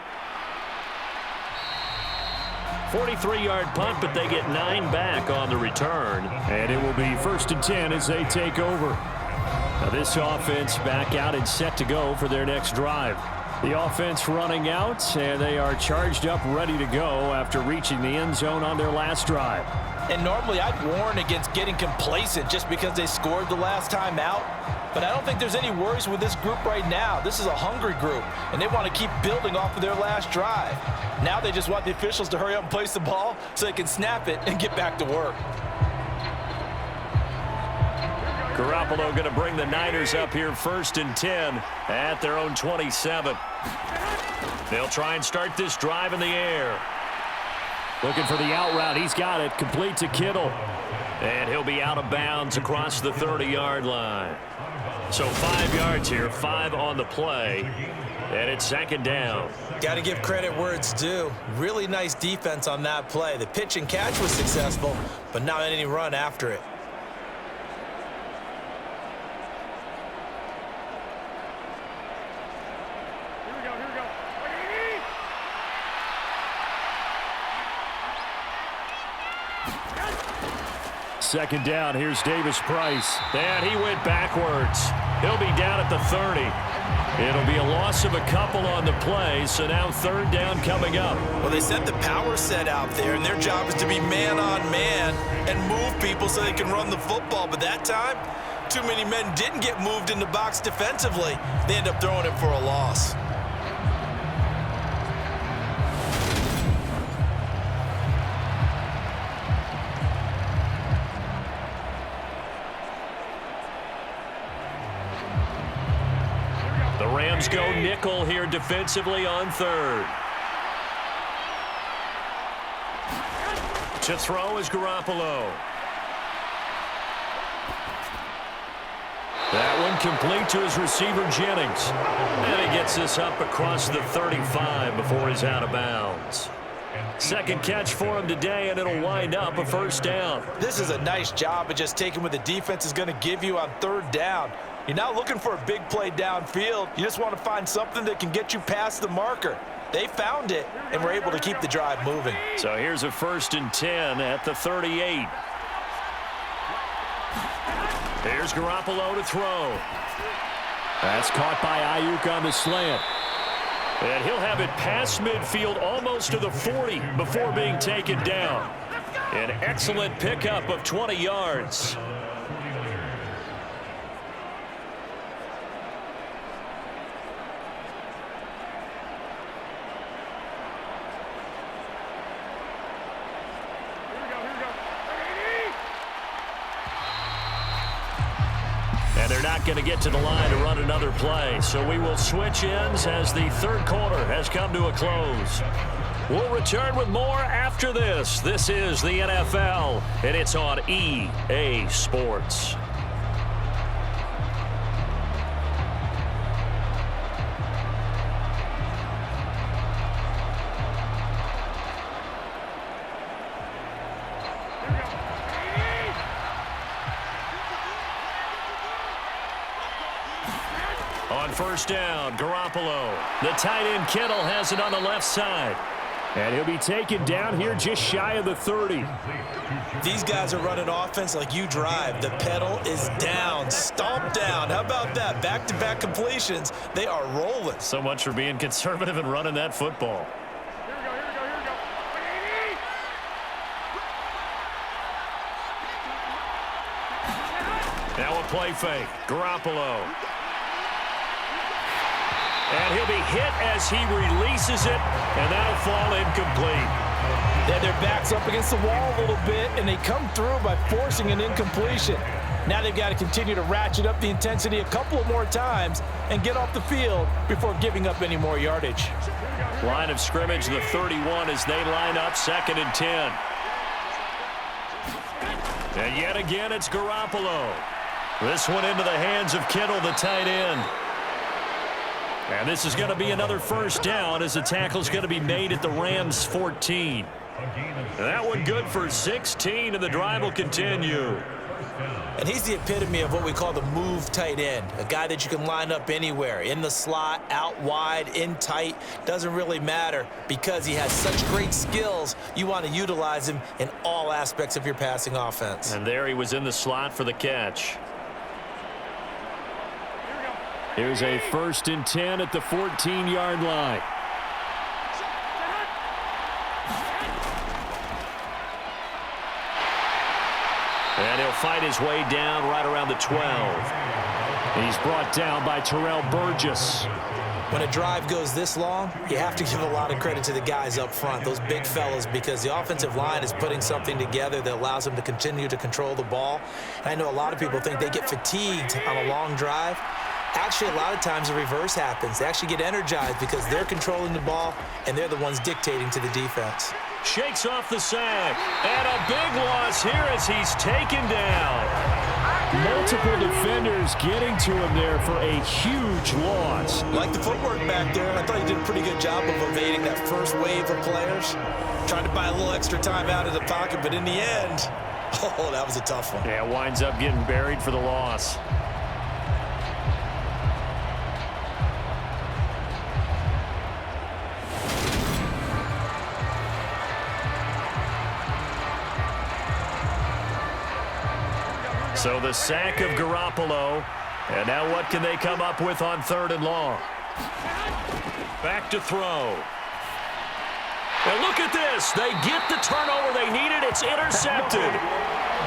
43-yard punt, but they get 9 back on the return. And it will be 1st and 10 as they take over. Now this offense back out and set to go for their next drive. The offense running out, and they are charged up, ready to go after reaching the end zone on their last drive. And normally I'd warn against getting complacent just because they scored the last time out. But I don't think there's any worries with this group right now. This is a hungry group, and they want to keep building off of their last drive. Now they just want the officials to hurry up and place the ball so they can snap it and get back to work. Garoppolo going to bring the Niners up here 1st and 10 at their own 27. They'll try and start this drive in the air. Looking for the out route. He's got it. Complete to Kittle. And he'll be out of bounds across the 30-yard line. So 5 yards here, 5 on the play. And it's 2nd down. Got to give credit where it's due. Really nice defense on that play. The pitch and catch was successful, but not any run after it. Second down, here's Davis Price. And he went backwards. He'll be down at the 30. It'll be a loss of a couple on the play, so now 3rd down coming up. Well, they set the power set out there, and their job is to be man-on-man and move people so they can run the football. But that time, too many men didn't get moved in the box defensively. They end up throwing it for a loss. Rams go nickel here defensively on 3rd. To throw is Garoppolo. That one complete to his receiver, Jennings. And he gets this up across the 35 before he's out of bounds. 2nd catch for him today, and it'll wind up a 1st down. This is a nice job of just taking what the defense is going to give you on 3rd down. You're not looking for a big play downfield. You just want to find something that can get you past the marker. They found it, and were able to keep the drive moving. So here's a 1st and 10 at the 38. Here's Garoppolo to throw. That's caught by Ayuk on the slant. And he'll have it past midfield almost to the 40 before being taken down. An excellent pickup of 20 yards. They're not going to get to the line to run another play, so we will switch ends as the 3rd quarter has come to a close. We'll return with more after this. This is the NFL, and it's on EA Sports. On first down, Garoppolo. The tight end Kittle has it on the left side. And he'll be taken down here just shy of the 30. These guys are running offense like you drive. The pedal is down, stomp down. How about that? Back-to-back completions. They are rolling. So much for being conservative and running that football. Now a play fake. Garoppolo. And he'll be hit as he releases it, and that'll fall incomplete. They had their backs up against the wall a little bit, and they come through by forcing an incompletion. Now they've got to continue to ratchet up the intensity a couple of more times and get off the field before giving up any more yardage. Line of scrimmage, the 31, as they line up 2nd and 10. And yet again, it's Garoppolo. This one into the hands of Kittle, the tight end. And this is going to be another first down as the tackle's going to be made at the Rams' 14. That one good for 16, and the drive will continue. And he's the epitome of what we call the move tight end, a guy that you can line up anywhere, in the slot, out wide, in tight, doesn't really matter because he has such great skills. You want to utilize him in all aspects of your passing offense. And there he was in the slot for the catch. Here's a 1st and 10 at the 14-yard line. And he'll fight his way down right around the 12. He's brought down by Terrell Burgess. When a drive goes this long, you have to give a lot of credit to the guys up front, those big fellas, because the offensive line is putting something together that allows them to continue to control the ball. And I know a lot of people think they get fatigued on a long drive. Actually, a lot of times the reverse happens. They actually get energized because they're controlling the ball, and they're the ones dictating to the defense. Shakes off the sack, and a big loss here as he's taken down. Multiple defenders getting to him there for a huge loss. Like the footwork back there, I thought he did a pretty good job of evading that first wave of players. Tried to buy a little extra time out of the pocket, but in the end, oh, that was a tough one. Yeah, winds up getting buried for the loss. So the sack of Garoppolo. And now what can they come up with on 3rd and long? Back to throw. And look at this. They get the turnover they needed. It's intercepted.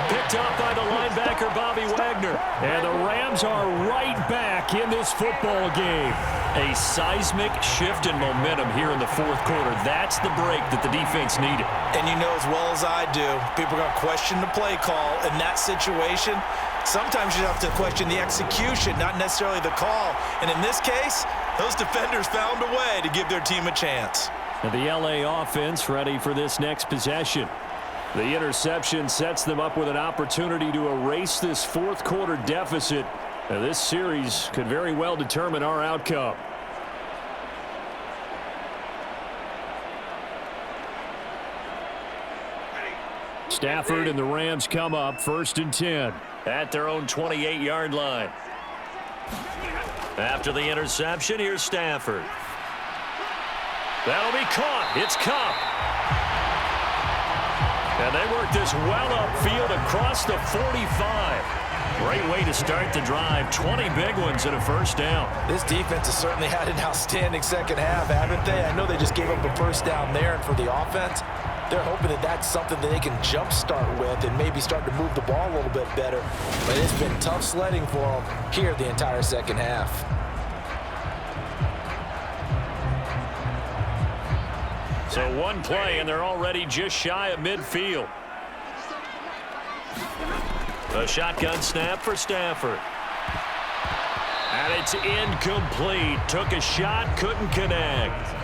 Picked up by the linebacker, Bobby Wagner. And the Rams are right back in this football game. A seismic shift in momentum here in the 4th quarter. That's the break that the defense needed. And you know as well as I do, people are going to question the play call in that situation. Sometimes you have to question the execution, not necessarily the call. And in this case, those defenders found a way to give their team a chance. And the LA offense ready for this next possession. The interception sets them up with an opportunity to erase this 4th quarter deficit. Now, this series could very well determine our outcome. Stafford and the Rams come up 1st and 10 at their own 28-yard line. After the interception, here's Stafford. That'll be caught. It's Kupp. And they work this well upfield across the 45. Great way to start the drive. 20 big ones and a first down. This defense has certainly had an outstanding second half, haven't they? I know they just gave up a first down there, and for the offense, they're hoping that that's something that they can jumpstart with and maybe start to move the ball a little bit better. But it's been tough sledding for them here the entire second half. So one play, and they're already just shy of midfield. A shotgun snap for Stafford. And it's incomplete. Took a shot, couldn't connect.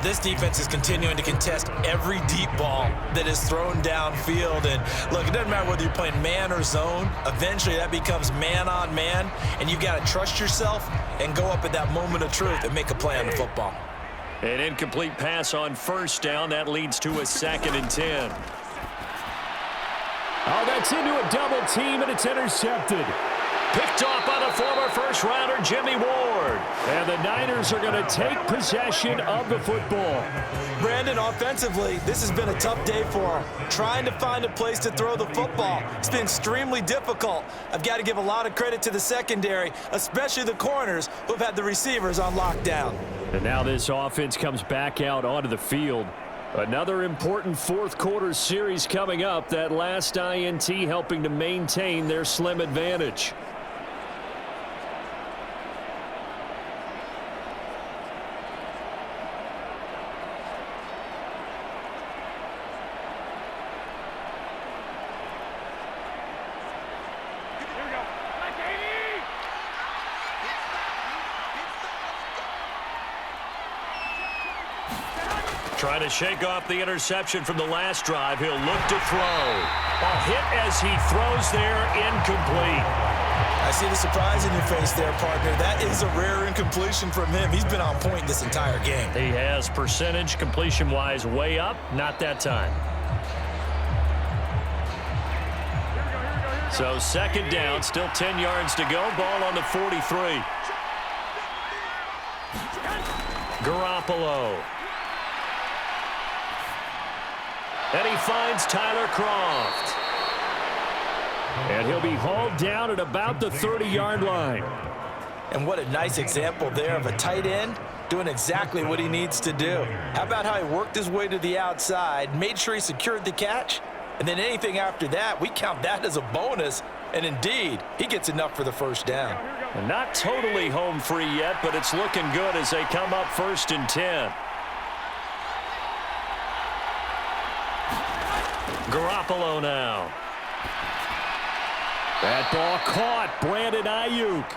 This defense is continuing to contest every deep ball that is thrown downfield. And look, it doesn't matter whether you're playing man or zone. Eventually that becomes man on man, and you've got to trust yourself and go up at that moment of truth and make a play on the football. An incomplete pass on first down. That leads to a 2nd and 10. Oh, that's into a double team, and it's intercepted. Picked off by the former first-rounder Jimmy Ward. And the Niners are going to take possession of the football. Brandon, offensively, this has been a tough day for him. Trying to find a place to throw the football. It's been extremely difficult. I've got to give a lot of credit to the secondary, especially the corners who have had the receivers on lockdown. And now this offense comes back out onto the field. Another important fourth-quarter series coming up. That last INT helping to maintain their slim advantage. Trying to shake off the interception from the last drive. He'll look to throw. A hit as he throws there, incomplete. I see the surprise in your face there, partner. That is a rare incompletion from him. He's been on point this entire game. He has percentage completion-wise way up. Not that time. So second down, still 10 yards to go. Ball on the 43. Garoppolo. And he finds Tyler Croft. And he'll be hauled down at about the 30-yard line. And what a nice example there of a tight end doing exactly what he needs to do. How about how he worked his way to the outside, made sure he secured the catch, and then anything after that, we count that as a bonus. And indeed, he gets enough for the first down. And not totally home free yet, but it's looking good as they come up 1st and 10. Garoppolo now. That ball caught. Brandon Ayuk.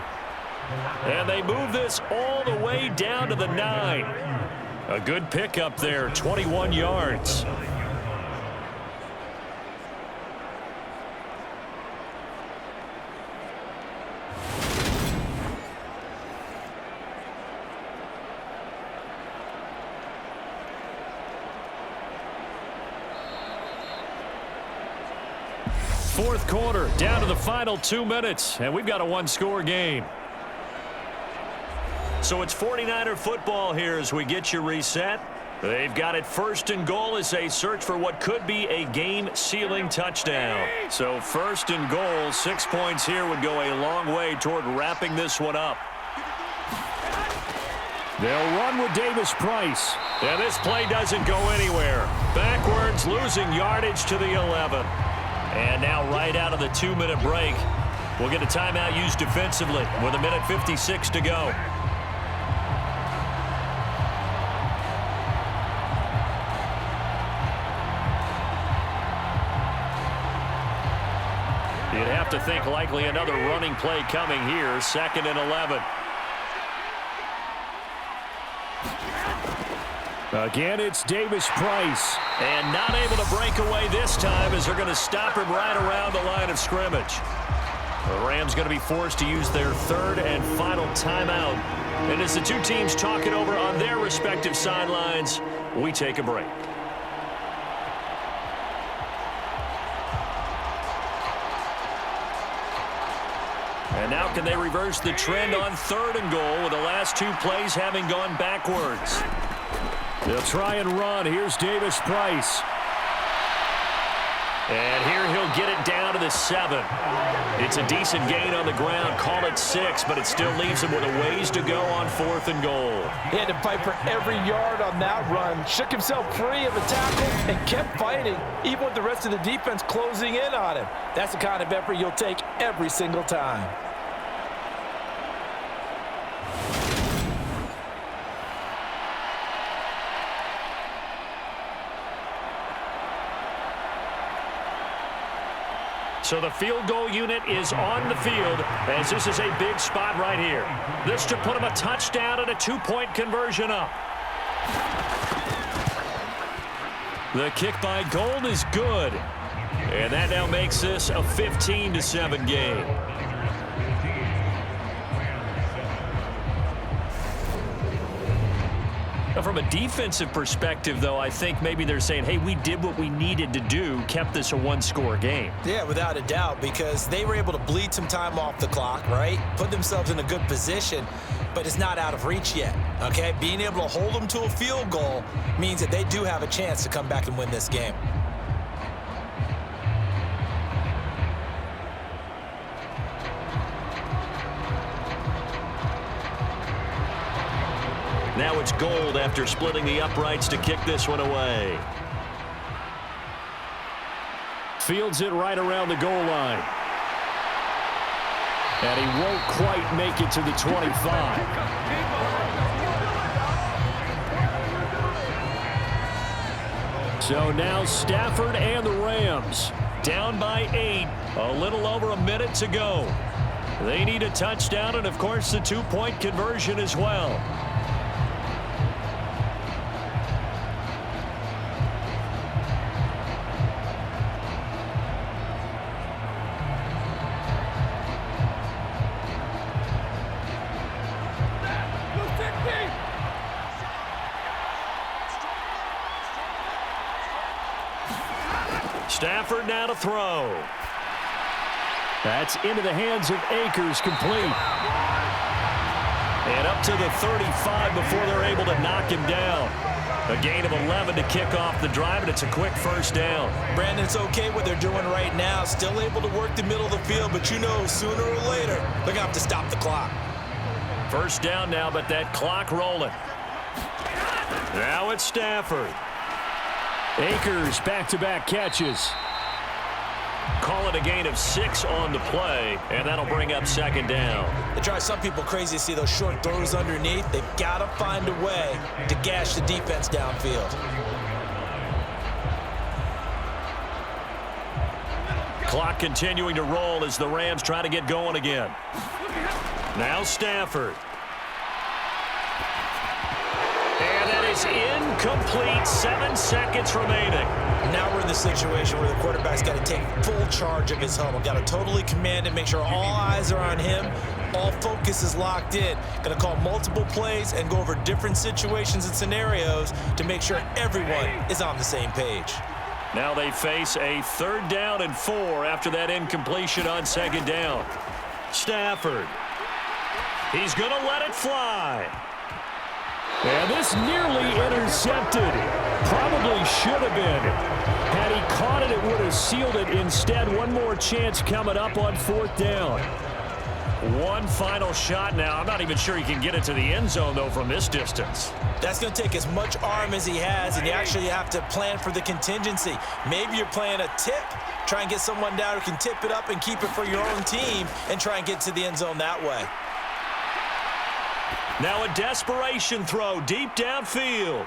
And they move this all the way down to the 9. A good pickup there, 21 yards. Fourth quarter, down to the final 2 minutes, and we've got a one-score game. So it's 49er football here as we get you reset. They've got it 1st and goal as they search for what could be a game-sealing touchdown. So 1st and goal, 6 points here would go a long way toward wrapping this one up. They'll run with Davis Price. And this play doesn't go anywhere. Backwards, losing yardage to the 11. And now right out of the 2-minute break, we'll get a timeout used defensively with 1:56 to go. You'd have to think likely another running play coming here, 2nd and 11. Again, it's Davis Price. And not able to break away this time as they're going to stop him right around the line of scrimmage. The Rams going to be forced to use their 3rd and final timeout. And as the two teams talk it over on their respective sidelines, we take a break. And now can they reverse the trend on 3rd and goal with the last 2 plays having gone backwards? They'll try and run. Here's Davis Price. And here he'll get it down to the 7. It's a decent gain on the ground. Call it 6, but it still leaves him with a ways to go on 4th and goal. He had to fight for every yard on that run. Shook himself free of a tackle and kept fighting, even with the rest of the defense closing in on him. That's the kind of effort you'll take every single time. So the field goal unit is on the field as this is a big spot right here. This to put him a touchdown and a 2-point conversion up. The kick by Gold is good. And that now makes this a 15-7 game. Now, from a defensive perspective, though, I think maybe they're saying, hey, we did what we needed to do, kept this a one-score game. Yeah, without a doubt, because they were able to bleed some time off the clock, right? Put themselves in a good position, but it's not out of reach yet, okay? Being able to hold them to a field goal means that they do have a chance to come back and win this game. Now it's Gold after splitting the uprights to kick this one away. Fields it right around the goal line. And he won't quite make it to the 25. So now Stafford and the Rams down by 8. A little over a minute to go. They need a touchdown and, of course, the two-point conversion as well. Stafford now to throw. That's into the hands of Akers, complete. And up to the 35 before they're able to knock him down. A gain of 11 to kick off the drive, and it's a quick first down. Brandon, it's okay what they're doing right now. Still able to work the middle of the field, but you know sooner or later they're going to have to stop the clock. First down now, but that clock rolling. Now it's Stafford. Akers back-to-back catches. Call it a gain of 6 on the play, and that'll bring up second down. It drives some people crazy to see those short throws underneath. They've got to find a way to gash the defense downfield. Clock continuing to roll as the Rams try to get going again. Now Stafford. And that is incomplete. 7 seconds remaining. Now we're in the situation where the quarterback's got to take full charge of his huddle. Got to totally command it, make sure all eyes are on him. All focus is locked in. Going to call multiple plays and go over different situations and scenarios to make sure everyone is on the same page. Now they face a 3rd down and 4 after that incompletion on 2nd down. Stafford. He's going to let it fly. And this nearly intercepted. Probably should have been. Had he caught it, it would have sealed it. Instead, one more chance coming up on 4th down. One final shot now. I'm not even sure he can get it to the end zone, though, from this distance. That's going to take as much arm as he has, and you actually have to plan for the contingency. Maybe you're playing a tip. Try and get someone down who can tip it up and keep it for your own team and try and get to the end zone that way. Now a desperation throw deep downfield.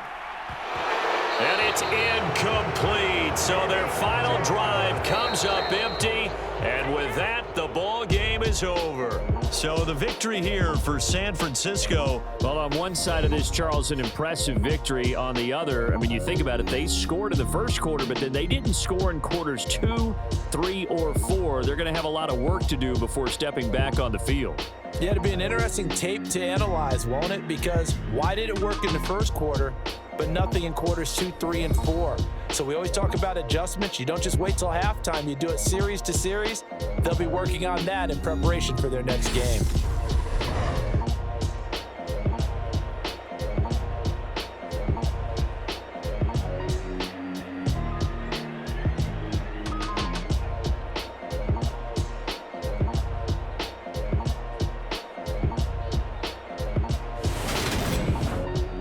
And it's incomplete. So their final drive comes up empty. And with that, the ball game is over. So the victory here for San Francisco. Well, on one side of this, Charles, an impressive victory. On the other, I mean, you think about it, they scored in the first quarter, but then they didn't score in quarters 2, 3, or 4. They're going to have a lot of work to do before stepping back on the field. Yeah, it'll be an interesting tape to analyze, won't it? Because why did it work in the first quarter, but nothing in quarters 2, 3, and 4? So we always talk about adjustments. You don't just wait till halftime. You do it series to series. They'll be working on that in preparation for their next game.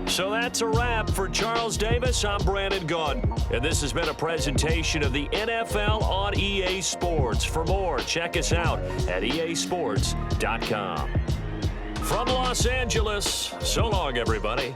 So that's a wrap for Charles Davis. I'm Brandon Gunn. And this has been a presentation of the NFL on EA Sports. For more, check us out at easports.com. From Los Angeles, so long, everybody.